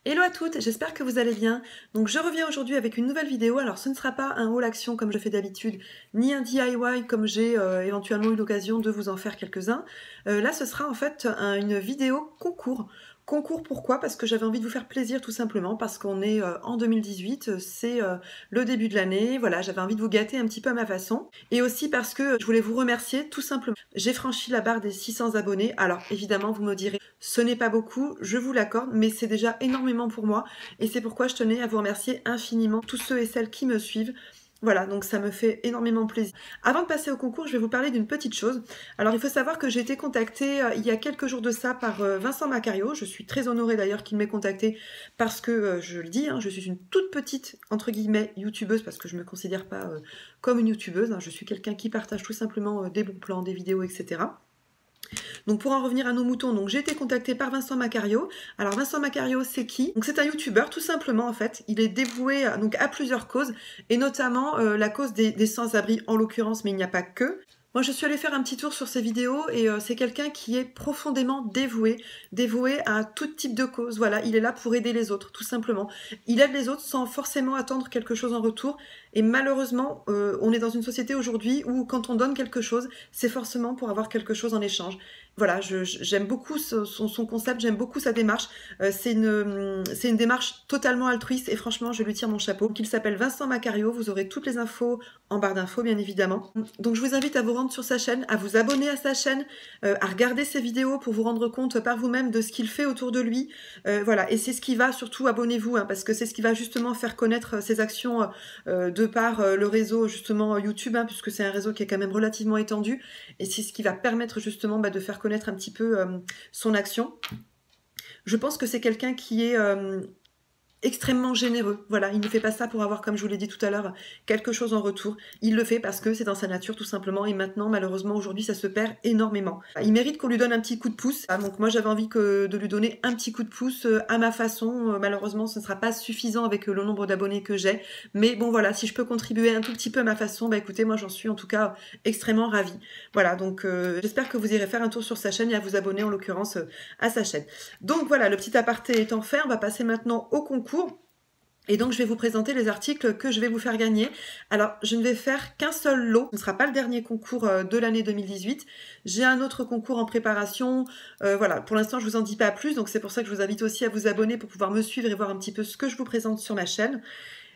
Hello à toutes, j'espère que vous allez bien. Donc je reviens aujourd'hui avec une nouvelle vidéo. Alors ce ne sera pas un haul action comme je fais d'habitude, ni un DIY comme j'ai éventuellement eu l'occasion de vous en faire quelques-uns. Là ce sera en fait une vidéo concours. Concours pourquoi? Parce que j'avais envie de vous faire plaisir tout simplement, parce qu'on est en 2018, c'est le début de l'année, voilà, j'avais envie de vous gâter un petit peu à ma façon. Et aussi parce que je voulais vous remercier tout simplement. J'ai franchi la barre des 600 abonnés, alors évidemment vous me direz, ce n'est pas beaucoup, je vous l'accorde, mais c'est déjà énormément pour moi, et c'est pourquoi je tenais à vous remercier infiniment tous ceux et celles qui me suivent. Voilà, donc ça me fait énormément plaisir. Avant de passer au concours, je vais vous parler d'une petite chose. Alors il faut savoir que j'ai été contactée il y a quelques jours de ça par Vincent Macario. Je suis très honorée d'ailleurs qu'il m'ait contactée parce que, je le dis, hein, je suis une toute petite, entre guillemets, youtubeuse, parce que je ne me considère pas comme une youtubeuse. Hein, je suis quelqu'un qui partage tout simplement des bons plans, des vidéos, etc. Donc pour en revenir à nos moutons, donc j'ai été contactée par Vincent Macario. Alors Vincent Macario, c'est qui? Donc c'est un youtubeur tout simplement en fait. Il est dévoué donc à plusieurs causes, et notamment la cause des sans-abri en l'occurrence, mais il n'y a pas que. Moi, je suis allée faire un petit tour sur ses vidéos et c'est quelqu'un qui est profondément dévoué à tout type de cause. Voilà, il est là pour aider les autres, tout simplement. Il aide les autres sans forcément attendre quelque chose en retour. Et malheureusement, on est dans une société aujourd'hui où quand on donne quelque chose, c'est forcément pour avoir quelque chose en échange. Voilà, j'aime beaucoup son concept, j'aime beaucoup sa démarche. C'est une démarche totalement altruiste et franchement, je lui tire mon chapeau. Donc, il s'appelle Vincent Macario, vous aurez toutes les infos en barre d'infos, bien évidemment. Donc je vous invite à vous rendre sur sa chaîne, à vous abonner à sa chaîne, à regarder ses vidéos pour vous rendre compte par vous-même de ce qu'il fait autour de lui. Voilà, et c'est ce qui va, surtout abonnez-vous, hein, parce que c'est ce qui va justement faire connaître ses actions de par le réseau justement YouTube, hein, puisque c'est un réseau qui est quand même relativement étendu, et c'est ce qui va permettre justement de faire connaître un petit peu son action. Je pense que c'est quelqu'un qui est extrêmement généreux. Voilà, il ne fait pas ça pour avoir, comme je vous l'ai dit tout à l'heure, quelque chose en retour. Il le fait parce que c'est dans sa nature tout simplement, et maintenant, malheureusement, aujourd'hui, ça se perd énormément. Il mérite qu'on lui donne un petit coup de pouce. Donc moi, j'avais envie de lui donner un petit coup de pouce à ma façon. Malheureusement, ce ne sera pas suffisant avec le nombre d'abonnés que j'ai. Mais bon, voilà, si je peux contribuer un tout petit peu à ma façon, bah écoutez, moi, j'en suis en tout cas extrêmement ravie. Voilà, donc j'espère que vous irez faire un tour sur sa chaîne et à vous abonner, en l'occurrence, à sa chaîne. Donc voilà, le petit aparté étant fait, on va passer maintenant au concours. Et donc, je vais vous présenter les articles que je vais vous faire gagner. Alors, je ne vais faire qu'un seul lot. Ce ne sera pas le dernier concours de l'année 2018. J'ai un autre concours en préparation. Voilà, pour l'instant, je ne vous en dis pas plus. Donc, c'est pour ça que je vous invite aussi à vous abonner pour pouvoir me suivre et voir un petit peu ce que je vous présente sur ma chaîne.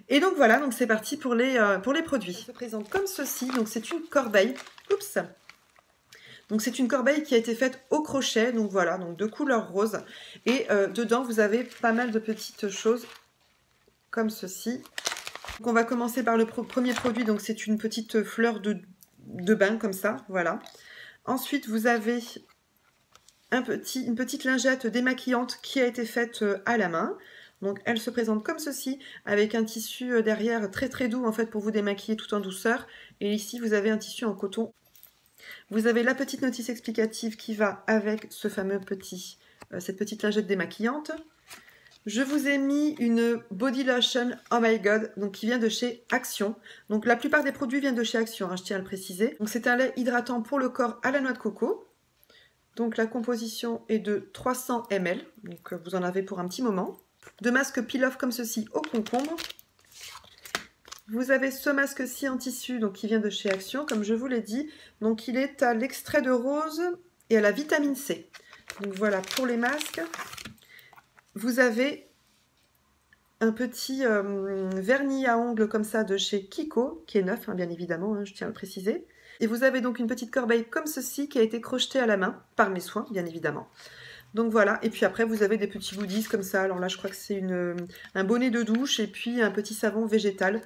Et donc, voilà, donc c'est parti pour les produits. Ça se présente comme ceci. Donc, c'est une corbeille. Oups! Donc c'est une corbeille qui a été faite au crochet, donc voilà, donc de couleur rose. Et dedans, vous avez pas mal de petites choses comme ceci. Donc on va commencer par le premier produit, donc c'est une petite fleur de bain comme ça, voilà. Ensuite, vous avez une petite lingette démaquillante qui a été faite à la main. Donc elle se présente comme ceci, avec un tissu derrière très très doux en fait pour vous démaquiller tout en douceur. Et ici, vous avez un tissu en coton. Vous avez la petite notice explicative qui va avec ce fameux cette petite lingette démaquillante. Je vous ai mis une body lotion Oh My God, donc qui vient de chez Action. Donc la plupart des produits viennent de chez Action, hein, je tiens à le préciser. Donc c'est un lait hydratant pour le corps à la noix de coco. Donc la composition est de 300 ml, donc vous en avez pour un petit moment. Deux masques peel-off comme ceci au concombre. Vous avez ce masque-ci en tissu, donc qui vient de chez Action, comme je vous l'ai dit. Donc il est à l'extrait de rose et à la vitamine C. Donc voilà pour les masques. Vous avez un petit vernis à ongles comme ça de chez Kiko, qui est neuf, hein, bien évidemment, hein, je tiens à le préciser. Et vous avez donc une petite corbeille comme ceci qui a été crochetée à la main, par mes soins, bien évidemment. Donc voilà, et puis après vous avez des petits goodies comme ça. Alors là je crois que c'est un bonnet de douche et puis un petit savon végétal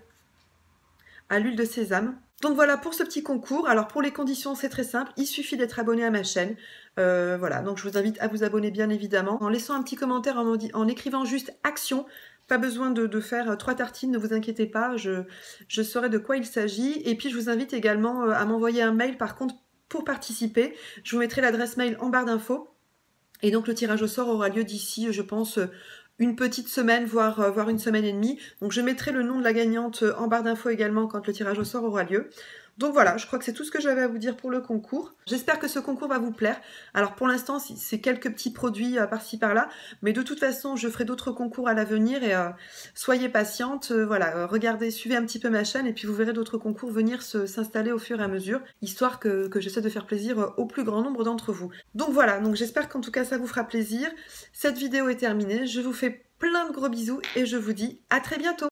à l'huile de sésame. Donc voilà pour ce petit concours. Alors pour les conditions, c'est très simple. Il suffit d'être abonné à ma chaîne. Voilà, donc je vous invite à vous abonner bien évidemment. En laissant un petit commentaire, en écrivant juste Action. Pas besoin de faire 3 tartines, ne vous inquiétez pas. Je saurai de quoi il s'agit. Et puis je vous invite également à m'envoyer un mail par contre pour participer. Je vous mettrai l'adresse mail en barre d'infos. Et donc le tirage au sort aura lieu d'ici, je pense, une petite semaine, voire une semaine et demie. Donc je mettrai le nom de la gagnante en barre d'infos également quand le tirage au sort aura lieu. Donc voilà, je crois que c'est tout ce que j'avais à vous dire pour le concours. J'espère que ce concours va vous plaire. Alors pour l'instant, c'est quelques petits produits par-ci par-là, mais de toute façon, je ferai d'autres concours à l'avenir et soyez patiente. Voilà, regardez, suivez un petit peu ma chaîne et puis vous verrez d'autres concours venir s'installer au fur et à mesure, histoire que j'essaie de faire plaisir au plus grand nombre d'entre vous. Donc voilà, donc j'espère qu'en tout cas ça vous fera plaisir. Cette vidéo est terminée, je vous fais plein de gros bisous et je vous dis à très bientôt.